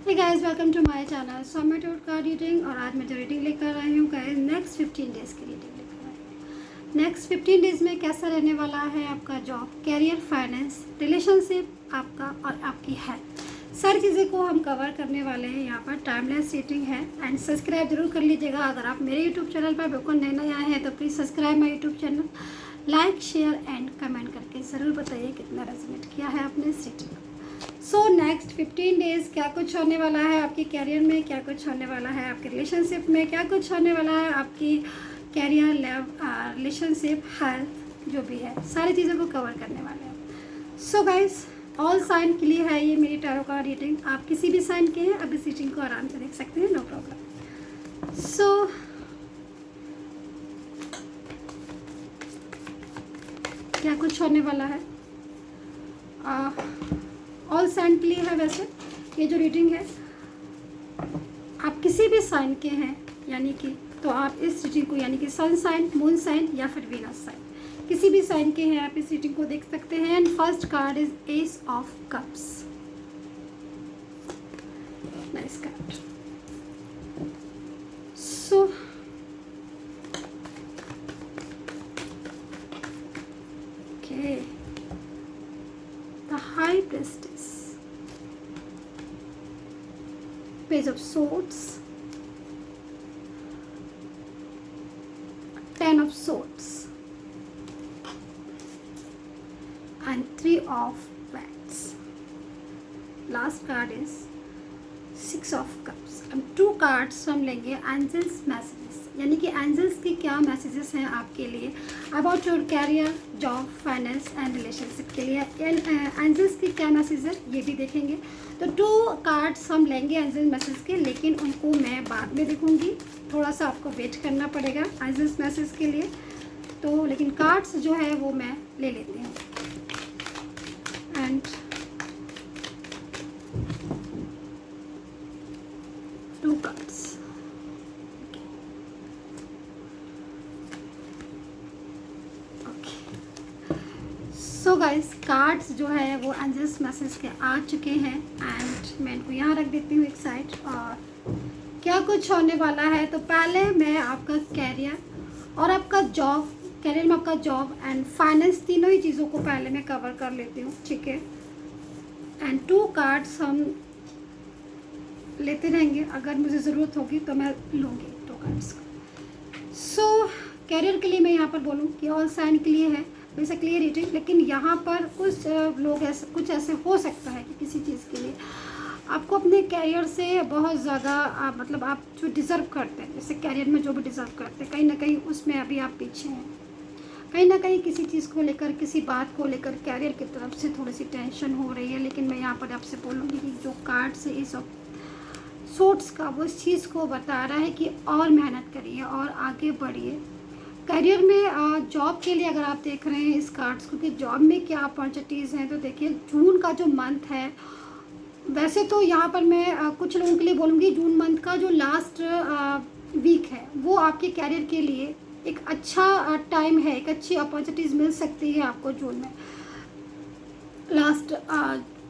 Hey guys, welcome to my channel. So मैं टूट का रीडिंग और आज मैं जो रीडिंग लेकर आई हूँ गाइस, नेक्स्ट 15 डेज़ की रीडिंग लेकर आई हूँ। नेक्स्ट 15 डेज़ में कैसा रहने वाला है आपका जॉब, कैरियर, फाइनेंस, रिलेशनशिप आपका और आपकी हेल्थ, सारी चीज़ें को हम कवर करने वाले हैं। यहाँ पर टाइमलेस रीडिंग है एंड सब्सक्राइब जरूर कर लीजिएगा। अगर आप मेरे यूट्यूब चैनल पर बिल्कुल नए नए आए हैं तो please subscribe my YouTube channel, like share and comment करके ज़रूर बताइए कितना रेजोनेट किया है आपने इस रीडिंग को। सो नेक्स्ट 15 डेज़ क्या कुछ होने वाला है आपके कैरियर में, क्या कुछ होने वाला है आपके रिलेशनशिप में, क्या कुछ होने वाला है आपकी कैरियर, लव, रिलेशनशिप, हेल्थ, जो भी है सारी चीज़ों को कवर करने वाले हैं। सो गाइस, ऑल साइन के लिए है ये मेरी टैरो का रीडिंग। आप किसी भी साइन के हैं अब इस रीडिंग को आराम से देख सकते हैं, नो प्रॉब्लम। सो क्या कुछ होने वाला है ऑल साइन के लिए है। वैसे ये जो रीडिंग है आप किसी भी साइन के हैं यानी कि, तो आप इस रीडिंग को यानी कि सन साइन, मून साइन या फिर वीनस साइन, किसी भी साइन के हैं आप इस रीडिंग को देख सकते हैं। And first card is S of cups. Nice card. So okay, the high priestess, Page of Swords, Ten of Swords, and Three of Wands. Last card is Six of Cups. अब 2 cards हम लेंगे angels messages, यानी कि angels के क्या messages हैं आपके लिए about your career, job, finance and relationship के लिए। एंजल्स के क्या मैसेज है ये भी देखेंगे। तो 2 कार्ड्स हम लेंगे एंजल्स मैसेज के, लेकिन उनको मैं बाद में देखूंगी, थोड़ा सा आपको वेट करना पड़ेगा एंजल्स मैसेज के लिए। तो लेकिन कार्ड्स जो है वो मैं ले लेती हूँ। एंड सो गाइस, कार्ड्स जो है वो एंजल्स मैसेज के आ चुके हैं एंड मैं इनको यहाँ रख देती हूँ एक साइड। और क्या कुछ होने वाला है, तो पहले मैं आपका कैरियर और आपका जॉब, कैरियर में आपका जॉब एंड फाइनेंस, तीनों ही चीज़ों को पहले मैं कवर कर लेती हूँ, ठीक है। एंड 2 कार्ड्स हम लेते रहेंगे, अगर मुझे ज़रूरत होगी तो मैं लूँगी 2 कार्ड्स को। सो कैरियर के लिए मैं यहाँ पर बोलूँ कि ऑल साइन के लिए है बेसिकली रीडिंग, लेकिन यहाँ पर कुछ लोग ऐसे हो सकता है कि किसी चीज़ के लिए आपको अपने कैरियर से बहुत ज़्यादा मतलब आप जो डिज़र्व करते हैं, जैसे कैरियर में जो भी डिज़र्व करते हैं, कहीं ना कहीं उसमें अभी आप पीछे हैं। कहीं ना कहीं किसी चीज़ को लेकर, किसी बात को लेकर कैरियर की तरफ से थोड़ी सी टेंशन हो रही है। लेकिन मैं यहाँ पर आपसे बोलूँगी कि जो कार्ड से इस सोर्ट्स का वो इस चीज़ को बता रहा है कि और मेहनत करिए और आगे बढ़िए करियर में। जॉब के लिए अगर आप देख रहे हैं इस कार्ड्स को कि जॉब में क्या अपॉर्चुनिटीज़ हैं, तो देखिए जून का जो मंथ है, वैसे तो यहाँ पर मैं कुछ लोगों के लिए बोलूँगी जून मंथ का जो लास्ट वीक है वो आपके कैरियर के लिए एक अच्छा टाइम है, एक अच्छी अपॉर्चुनिटीज़ मिल सकती है आपको जून में लास्ट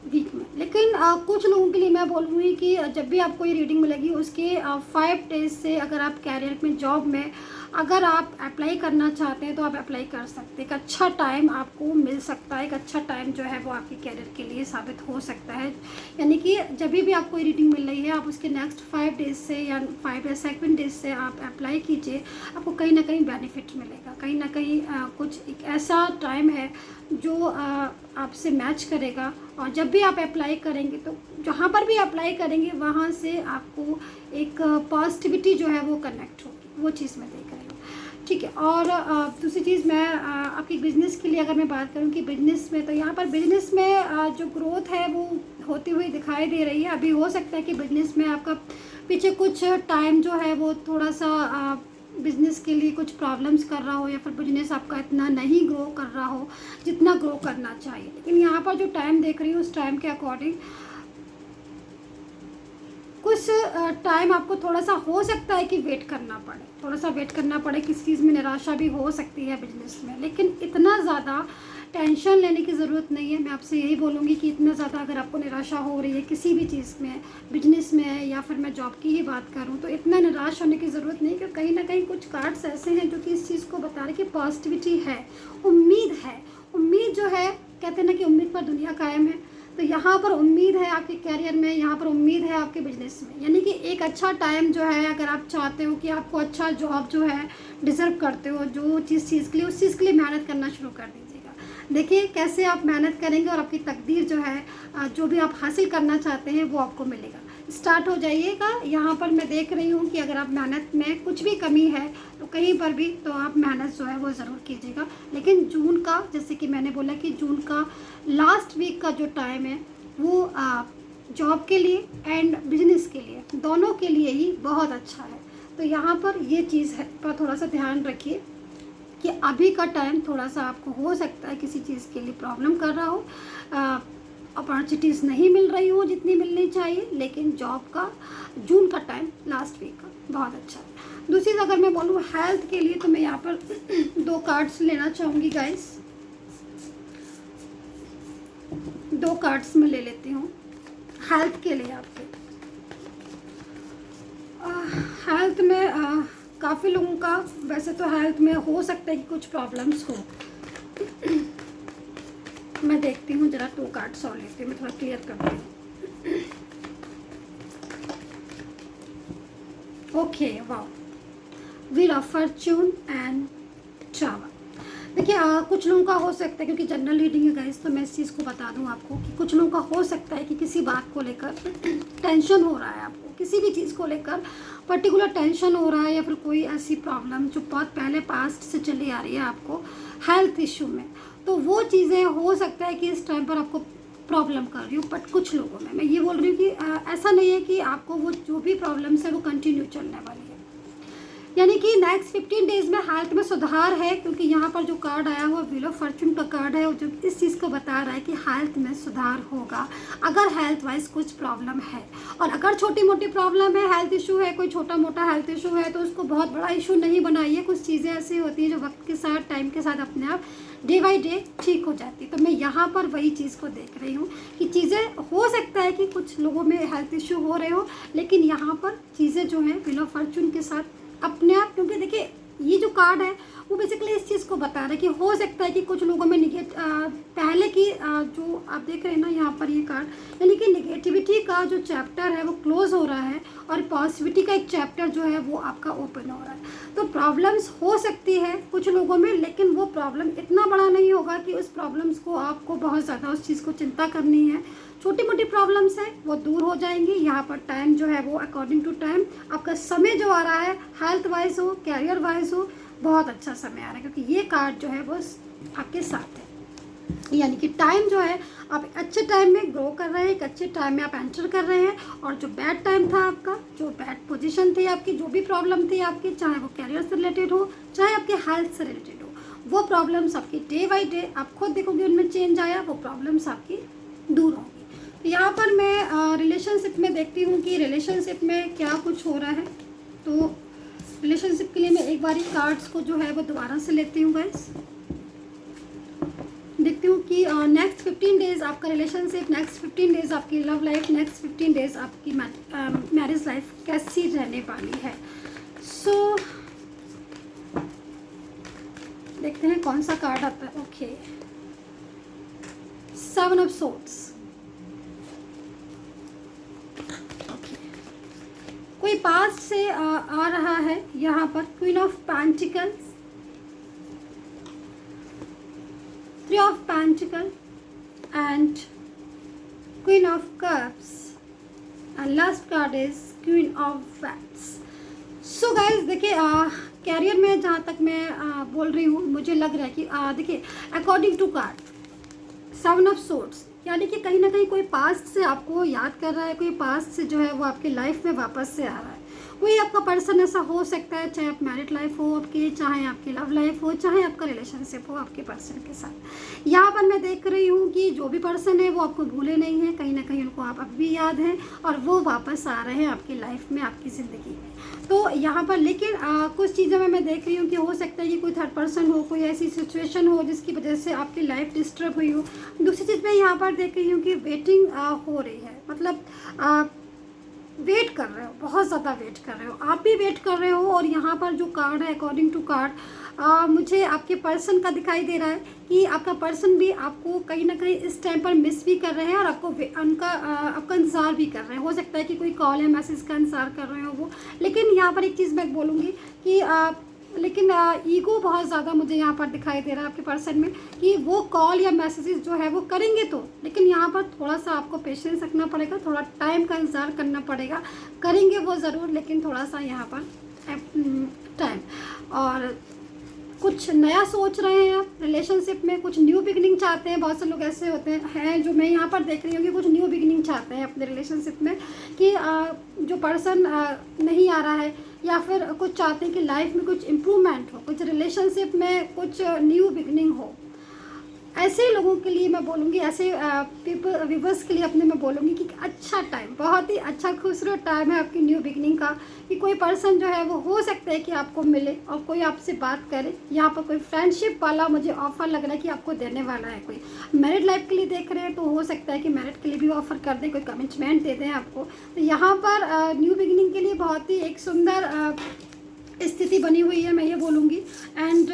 वीक में। लेकिन कुछ लोगों के लिए मैं बोलूँगी कि जब भी आपको ये रीडिंग मिलेगी उसके 5 डेज से अगर आप कैरियर में, जॉब में अगर आप अप्लाई करना चाहते हैं तो आप अप्लाई कर सकते हैं। एक अच्छा टाइम आपको मिल सकता है, एक अच्छा टाइम जो है वो आपके कैरियर के लिए साबित हो सकता है। यानी कि जब भी आपको ये रीडिंग मिल रही है आप उसके नेक्स्ट 5 डेज से या 5 या 7 डेज से आप अप्लाई कीजिए, आपको कहीं ना कहीं बेनिफिट मिलेगा। कहीं ना कहीं कुछ एक ऐसा टाइम है जो आपसे मैच करेगा। और जब भी आप अप्लाई करेंगे तो जहाँ पर भी अप्लाई करेंगे वहाँ से आपको एक पॉजिटिविटी जो है वो कनेक्ट होगी, वो चीज़ मैं देख रही हूँ, ठीक है। और दूसरी चीज़ मैं आपकी बिज़नेस के लिए अगर मैं बात करूँ कि बिज़नेस में, तो यहाँ पर बिज़नेस में जो ग्रोथ है वो होती हुई दिखाई दे रही है। अभी हो सकता है कि बिज़नेस में आपका पीछे कुछ टाइम जो है वो थोड़ा सा बिज़नेस के लिए कुछ प्रॉब्लम्स कर रहा हो या फिर बिजनेस आपका इतना नहीं ग्रो कर रहा हो जितना ग्रो करना चाहिए। लेकिन यहाँ पर जो टाइम देख रही हूँ उस टाइम के अकॉर्डिंग कुछ टाइम आपको थोड़ा सा हो सकता है कि वेट करना पड़े, थोड़ा सा वेट करना पड़े, किसी चीज़ में निराशा भी हो सकती है बिजनेस में, लेकिन इतना ज़्यादा टेंशन लेने की ज़रूरत नहीं है। मैं आपसे यही बोलूँगी कि इतना ज़्यादा अगर आपको निराशा हो रही है किसी भी चीज़ में, बिजनेस में या फिर मैं जॉब की ही बात करूँ, तो इतना निराश होने की ज़रूरत नहीं, क्योंकि कहीं ना कहीं कुछ कार्ड्स ऐसे हैं जो कि इस चीज़ को बता रहे कि पॉजिटिविटी है, उम्मीद है। उम्मीद जो है, कहते हैं ना कि उम्मीद पर दुनिया कायम है, तो यहाँ पर उम्मीद है आपके कैरियर में, यहाँ पर उम्मीद है आपके बिजनेस में। यानी कि एक अच्छा टाइम जो है, अगर आप चाहते हो कि आपको अच्छा जॉब जो है डिज़र्व करते हो, जो चीज़ के लिए, उस चीज़ के लिए मेहनत करना शुरू कर दीजिएगा। देखिए कैसे आप मेहनत करेंगे और आपकी तकदीर जो है, जो भी आप हासिल करना चाहते हैं वो आपको मिलेगा। स्टार्ट हो जाइएगा। यहाँ पर मैं देख रही हूँ कि अगर आप मेहनत में कुछ भी कमी है तो कहीं पर भी, तो आप मेहनत जो है वो ज़रूर कीजिएगा। लेकिन जून का, जैसे कि मैंने बोला कि जून का लास्ट वीक का जो टाइम है वो जॉब के लिए एंड बिजनेस के लिए, दोनों के लिए ही बहुत अच्छा है। तो यहाँ पर ये चीज़ है, पर थोड़ा सा ध्यान रखिए कि अभी का टाइम थोड़ा सा आपको हो सकता है किसी चीज़ के लिए प्रॉब्लम कर रहा हो, अपॉर्चुनिटीज़ नहीं मिल रही हो जितनी मिलनी चाहिए, लेकिन जॉब का जून का टाइम लास्ट वीक का बहुत अच्छा है। दूसरी चीज़ अगर मैं बोलूँ हेल्थ के लिए, तो मैं यहाँ पर 2 कार्ड्स लेना चाहूँगी गाइस। 2 कार्ड्स मैं ले लेती हूँ हेल्थ के लिए आपके। हेल्थ में काफ़ी लोगों का, वैसे तो हेल्थ में हो सकता है कि कुछ प्रॉब्लम्स हो। मैं देखती हूँ जरा 2 कार्ड्स और लेती हूँ, मैं थोड़ा क्लियर करती हूँ। Okay, wow, wheel of Fortune and tower. देखिए कुछ लोगों का हो सकता है, क्योंकि जनरल रीडिंग है गाइस, तो मैं इस चीज़ को बता दूं आपको कि कुछ लोगों का हो सकता है कि किसी बात को लेकर टेंशन हो रहा है, आपको किसी भी चीज़ को लेकर पर्टिकुलर टेंशन हो रहा है, या फिर कोई ऐसी प्रॉब्लम जो बहुत पहले पास्ट से चली आ रही है आपको हेल्थ इशू में, तो वो चीज़ें हो सकता है कि इस टाइम पर आपको प्रॉब्लम कर रही हूँ। बट कुछ लोगों में मैं ये बोल रही हूँ कि ऐसा नहीं है कि आपको वो जो भी प्रॉब्लम्स है वो कंटिन्यू चलने वाली है, यानी कि नेक्स्ट 15 डेज़ में हेल्थ में सुधार है। क्योंकि यहाँ पर जो कार्ड आया हुआ व्हील ऑफ फॉर्च्यून का कार्ड है, वो जो इस चीज़ को बता रहा है कि हेल्थ में सुधार होगा अगर हेल्थ वाइज कुछ प्रॉब्लम है। और अगर छोटी मोटी प्रॉब्लम है, हेल्थ इशू है, कोई छोटा मोटा हेल्थ इशू है, तो उसको बहुत बड़ा इशू नहीं बनाइए। कुछ चीज़ें ऐसी होती हैं जो वक्त के साथ, टाइम के साथ अपने आप डे बाई डे ठीक हो जाती। तो मैं यहाँ पर वही चीज़ को देख रही हूँ कि चीज़ें हो सकता है कि कुछ लोगों में हेल्थ इशू हो रहे हो, लेकिन यहाँ पर चीज़ें जो हैं व्हील ऑफ फॉर्च्यून के साथ अपने आप, क्योंकि देखिए ये जो कार्ड है वो बेसिकली इस चीज़ को बता रहा है कि हो सकता है कि कुछ लोगों में पहले की जो आप देख रहे हैं ना यहाँ पर ये कार्ड, यानी कि निगेटिविटी का जो चैप्टर है वो क्लोज हो रहा है और पॉजिटिविटी का एक चैप्टर जो है वो आपका ओपन हो रहा है। तो प्रॉब्लम्स हो सकती है कुछ लोगों में, लेकिन वो प्रॉब्लम इतना बड़ा नहीं होगा कि उस प्रॉब्लम्स को आपको बहुत ज़्यादा उस चीज़ को चिंता करनी है। छोटी मोटी प्रॉब्लम्स हैं वो दूर हो जाएंगी। यहाँ पर टाइम जो है वो अकॉर्डिंग टू टाइम आपका समय जो आ रहा है, हेल्थ वाइज हो, कैरियर वाइज हो, बहुत अच्छा समय आ रहा है, क्योंकि ये कार्ड जो है वो आपके साथ है। यानी कि टाइम जो है आप अच्छे टाइम में ग्रो कर रहे हैं, एक अच्छे टाइम में आप एंटर कर रहे हैं, और जो बैड टाइम था आपका, जो बैड पोजीशन थी आपकी, जो भी प्रॉब्लम थी आपकी, चाहे वो कैरियर से रिलेटेड हो, चाहे आपके हेल्थ से रिलेटेड हो, वो प्रॉब्लम्स आपकी डे बाई डे आप खुद देखोगे उनमें चेंज आया, वो प्रॉब्लम्स आपकी दूर होंगी। तो यहाँ पर मैं रिलेशनशिप में देखती हूँ कि रिलेशनशिप में क्या कुछ हो रहा है। तो रिलेशनशिप के लिए मैं एक बार कार्ड्स को जो है वो दोबारा से लेती हूँ गाइस, देखती हूँ कि नेक्स्ट 15 डेज़ आपका रिलेशनशिप, नेक्स्ट 15 डेज़ आपकी लव लाइफ, नेक्स्ट 15 डेज़ आपकी मैरिज लाइफ कैसी रहने वाली है। सो देखते हैं कौन सा कार्ड आता है। Okay, 7 of swords. कोई पास्ट से आ रहा है यहाँ पर, queen of pentacles, 3 of pentacle and queen of cups, and last card is queen of wands. So guys देखिए कैरियर में जहाँ तक मैं बोल रही हूँ, मुझे लग रहा है कि देखिए according to card 7 of swords, यानी कि कहीं ना कहीं कोई पास्ट से आपको याद कर रहा है, कोई पास्ट से जो है वो आपकी लाइफ में वापस से आ रहा है, कोई आपका पर्सन ऐसा हो सकता है, चाहे आप मैरिड लाइफ हो आपकी, चाहे आपकी लव लाइफ हो, चाहे आपका रिलेशनशिप हो आपके पर्सन के साथ। यहाँ पर मैं देख रही हूँ कि जो भी पर्सन है वो आपको भूले नहीं हैं, कहीं ना कहीं उनको आप अब भी याद हैं और वो वापस आ रहे हैं आपकी लाइफ में, आपकी ज़िंदगी में। तो यहाँ पर लेकिन कुछ चीज़ों में मैं देख रही हूँ कि हो सकता है कि कोई थर्ड पर्सन हो, कोई ऐसी सिचुएशन हो जिसकी वजह से आपकी लाइफ डिस्टर्ब हुई हो। दूसरी चीज़ मैं यहाँ पर देख रही हूँ कि वेटिंग हो रही है, मतलब वेट कर रहे हो, बहुत ज़्यादा वेट कर रहे हो, आप भी वेट कर रहे हो। और यहाँ पर जो कार्ड है, अकॉर्डिंग टू कार्ड, मुझे आपके पर्सन का दिखाई दे रहा है कि आपका पर्सन भी आपको कहीं ना कहीं इस टाइम पर मिस भी कर रहे हैं और आपको आपका इंतज़ार भी कर रहे हैं। हो सकता है कि कोई कॉल या मैसेज का इंतज़ार कर रहे हो वो। लेकिन यहाँ पर एक चीज़ मैं बोलूँगी कि लेकिन ईगो बहुत ज़्यादा मुझे यहाँ पर दिखाई दे रहा है आपके पर्सन में कि वो कॉल या मैसेजेस जो है वो करेंगे तो, लेकिन यहाँ पर थोड़ा सा आपको पेशेंस रखना पड़ेगा, थोड़ा टाइम का इंतज़ार करना पड़ेगा। करेंगे वो ज़रूर, लेकिन थोड़ा सा यहाँ पर टाइम। और कुछ नया सोच रहे हैं आप रिलेशनशिप में, कुछ न्यू बिगिनिंग चाहते हैं। बहुत से लोग ऐसे होते हैं जो मैं यहाँ पर देख रही हूँ कि कुछ न्यू बिगिनिंग चाहते हैं अपने रिलेशनशिप में, कि जो पर्सन नहीं आ रहा है, या फिर कुछ चाहते हैं कि लाइफ में कुछ इम्प्रूवमेंट हो, कुछ रिलेशनशिप में कुछ न्यू बिगिनिंग हो। ऐसे लोगों के लिए मैं बोलूँगी, ऐसे पीपल व्यूवर्स के लिए अपने मैं बोलूँगी कि अच्छा टाइम, बहुत ही अच्छा खूबसूरत टाइम है आपकी न्यू बिगनिंग का। कि कोई पर्सन जो है वो हो सकता है कि आपको मिले और कोई आपसे बात करे। यहाँ पर कोई फ्रेंडशिप वाला मुझे ऑफ़र लग रहा है कि आपको देने वाला है। कोई मैरिड लाइफ के लिए देख रहे हैं तो हो सकता है कि मैरिड के लिए भी ऑफ़र कर दे, कोई कमिटमेंट दे दें आपको। तो यहाँ पर न्यू बिगनिंग के लिए बहुत ही एक सुंदर स्थिति बनी हुई है, मैं ये बोलूँगी। एंड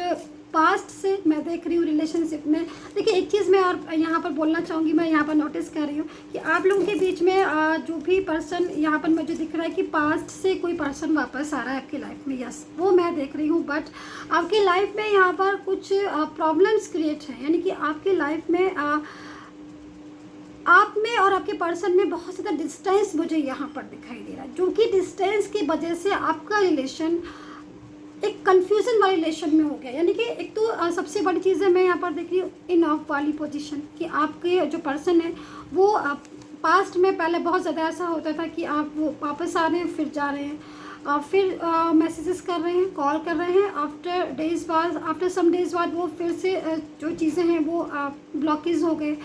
पास्ट से मैं देख रही हूँ रिलेशनशिप में। देखिए एक चीज़ मैं और यहाँ पर बोलना चाहूँगी, मैं यहाँ पर नोटिस कर रही हूँ कि आप लोगों के बीच में जो भी पर्सन यहाँ पर मुझे दिख रहा है कि पास्ट से कोई पर्सन वापस आ रहा है आपकी लाइफ में। यस, वो मैं देख रही हूँ। बट आपकी लाइफ में यहाँ पर कुछ प्रॉब्लम्स क्रिएट हैं, यानी कि आपकी लाइफ में आप में और आपके पर्सन में बहुत ज़्यादा डिस्टेंस मुझे यहाँ पर दिखाई दे रहा है, जो कि डिस्टेंस की वजह से आपका रिलेशन एक कंफ्यूजन वाले रिलेशन में हो गया। यानी कि एक तो सबसे बड़ी चीज़ है मैं यहाँ पर देख रही हूँ इन ऑफ वाली पोजीशन, कि आपके जो पर्सन है वो पास्ट में पहले बहुत ज़्यादा ऐसा होता था कि आप वो वापस आ रहे हैं, फिर जा रहे हैं, फिर मैसेजेस कर रहे हैं, कॉल कर रहे हैं, आफ्टर सम डेज़ बाद वो फिर से जो चीज़ें हैं वो ब्लॉकेज हो गए।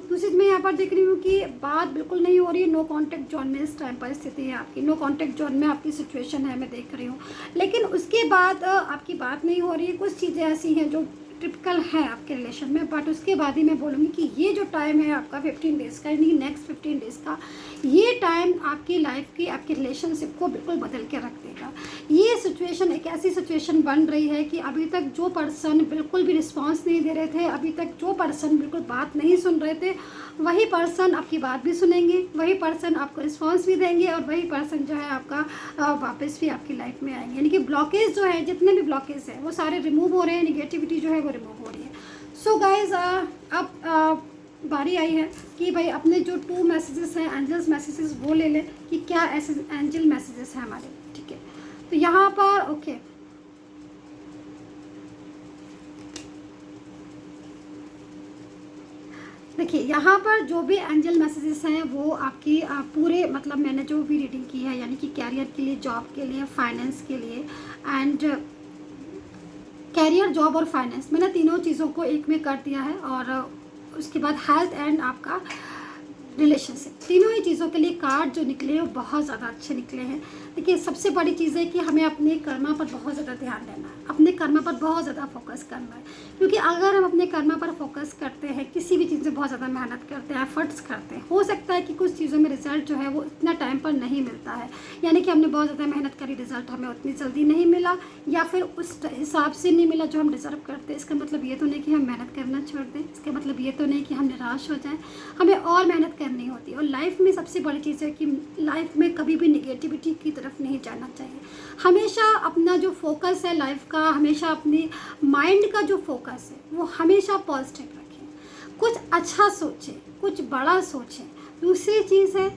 दूसरी मैं यहाँ पर देख रही हूँ कि बात बिल्कुल नहीं हो रही है, नो कांटेक्ट जोन में इस टाइम पर स्थिति है आपकी, नो कांटेक्ट जोन में आपकी सिचुएशन है, मैं देख रही हूँ। लेकिन उसके बाद आपकी बात नहीं हो रही है। कुछ चीज़ें ऐसी हैं जो टिपिकल है आपके रिलेशन में, बट उसके बाद ही मैं बोलूँगी कि ये जो टाइम है आपका 15 डेज़ का, यानी नेक्स्ट 15 डेज़ का, ये टाइम आपकी लाइफ की, आपके रिलेशनशिप को बिल्कुल बदल के रख देगा। ये सिचुएशन एक ऐसी सिचुएशन बन रही है कि अभी तक जो पर्सन बिल्कुल भी रिस्पांस नहीं दे रहे थे, अभी तक जो पर्सन बिल्कुल बात नहीं सुन रहे थे, वही पर्सन आपकी बात भी सुनेंगे, वही पर्सन आपको रिस्पांस भी देंगे और वही पर्सन जो है आपका वापस भी आपकी लाइफ में आएंगे। यानी कि ब्लॉकेज जो है, जितने भी ब्लॉकेज है वो सारे रिमूव हो रहे हैं, निगेटिविटी जो है वो रिमूव हो रही है। सो गाइज अब बारी आई है कि भाई अपने जो 2 मैसेजेस हैं, एंजल्स मैसेजेस, वो ले लें कि क्या ऐसे एंजल मैसेजेस हैं हमारे। ठीक है, तो यहाँ पर ओके, देखिए यहाँ पर जो भी एंजल मैसेजेस हैं वो आपकी पूरे, मतलब मैंने जो भी रीडिंग की है, यानी कि कैरियर के लिए, जॉब के लिए, फाइनेंस के लिए, एंड कैरियर, जॉब और फाइनेंस, मैंने तीनों चीज़ों को एक में कर दिया है। और उसके बाद हेल्थ एंड आपका रिलेशनशिप, तीनों ही चीज़ों के लिए कार्ड जो निकले हैं वो बहुत ज़्यादा अच्छे निकले हैं। देखिए सबसे बड़ी चीज़ है कि हमें अपने कर्मा पर बहुत ज़्यादा ध्यान देना है, अपने कर्मा पर बहुत ज़्यादा फोकस करना है। क्योंकि अगर हम अपने कर्मा पर फोकस करते हैं, किसी भी चीज़ में बहुत ज़्यादा मेहनत करते हैं, एफर्ट्स करते हैं, हो सकता है कि कुछ चीज़ों में रिजल्ट जो है वो इतना टाइम पर नहीं मिलता है। यानी कि हमने बहुत ज़्यादा मेहनत करी, रिजल्ट हमें उतनी जल्दी नहीं मिला, या फिर उस हिसाब से नहीं मिला जो हम डिज़र्व करते हैं। इसका मतलब ये तो नहीं कि हम मेहनत करना छोड़ दें, इसका मतलब ये तो नहीं कि हम निराश हो जाएं, हमें और मेहनत करनी होती है। और लाइफ में सबसे बड़ी चीज़ है कि लाइफ में कभी भी निगेटिविटी की तरफ नहीं जाना चाहिए। हमेशा अपना जो फोकस है लाइफ का, हमेशा अपने माइंड का जो फोकस है वो हमेशा पॉजिटिव रखें, कुछ अच्छा सोचें, कुछ बड़ा सोचें। दूसरी चीज़ है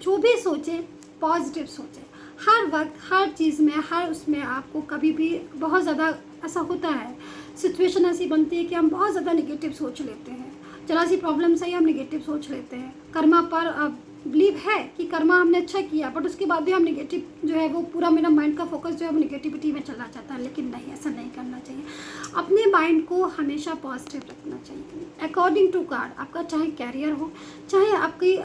जो भी सोचें पॉजिटिव सोचें। हर वक्त, हर चीज़ में, हर उसमें आपको कभी भी बहुत ज़्यादा ऐसा होता है, सिचुएशन ऐसी बनती है कि हम बहुत ज़्यादा निगेटिव सोच लेते हैं। जरा सी प्रॉब्लम से ही हम निगेटिव सोच लेते हैं। कर्मा पर बिलीव है कि कर्मा हमने अच्छा किया, बट उसके बाद भी हम नेगेटिव जो है वो पूरा मेरा माइंड का फोकस जो है वो नेगेटिविटी में चला जाता है। लेकिन नहीं, ऐसा नहीं करना चाहिए। अपने माइंड को हमेशा पॉजिटिव रखना चाहिए। अकॉर्डिंग टू कार्ड, आपका चाहे कैरियर हो, चाहे आपकी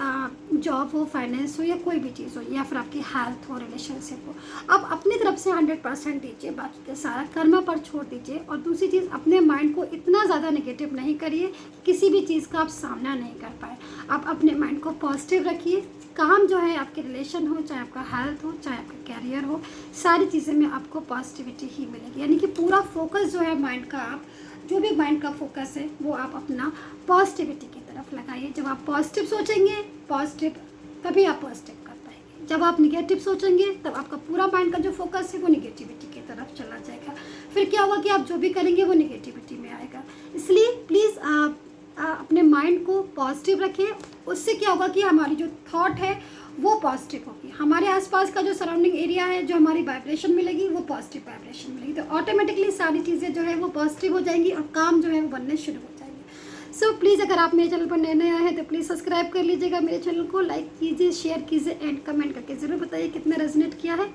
जॉब हो, फाइनेंस हो, या कोई भी चीज़ हो, या फिर आपकी हेल्थ हो, रिलेशनशिप हो, आप अपनी तरफ से 100% दीजिए, बाकी का सारा कर्मा पर छोड़ दीजिए। और दूसरी चीज़, अपने माइंड को इतना ज़्यादा नेगेटिव नहीं करिए कि किसी भी चीज़ का आप सामना नहीं कर पाए। आप अपने माइंड को पॉजिटिव रखिए। काम जो है, आपके रिलेशन हो, चाहे आपका हेल्थ हो, चाहे आपका कैरियर हो, सारी चीज़ें में आपको पॉजिटिविटी ही मिलेगी। यानी कि पूरा फोकस जो है माइंड का, आप जो भी माइंड का फोकस है वो आप अपना पॉजिटिविटी की तरफ लगाइए। जब आप पॉजिटिव सोचेंगे, पॉजिटिव, तभी आप पॉजिटिव कर पाएंगे। जब आप निगेटिव सोचेंगे, तब आपका पूरा माइंड का जो फोकस है वो निगेटिविटी की तरफ चला जाएगा। फिर क्या होगा कि आप जो भी करेंगे वो निगेटिविटी में आएगा। इसलिए प्लीज़ आप अपने माइंड को पॉजिटिव रखें। उससे क्या होगा कि हमारी जो थॉट है वो पॉजिटिव होगी, हमारे आसपास का जो सराउंडिंग एरिया है, जो हमारी वाइब्रेशन मिलेगी वो पॉजिटिव वाइब्रेशन मिलेगी, तो ऑटोमेटिकली सारी चीज़ें जो है वो पॉजिटिव हो जाएंगी और काम जो है वो बनने शुरू हो जाएंगे। सो प्लीज़, अगर आप मेरे चैनल पर नए आए हैं तो प्लीज़ सब्सक्राइब कर लीजिएगा मेरे चैनल को, लाइक कीजिए, शेयर कीजिए एंड कमेंट करके ज़रूर बताइए कितना रेजोनेट किया है।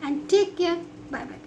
And take care, bye bye.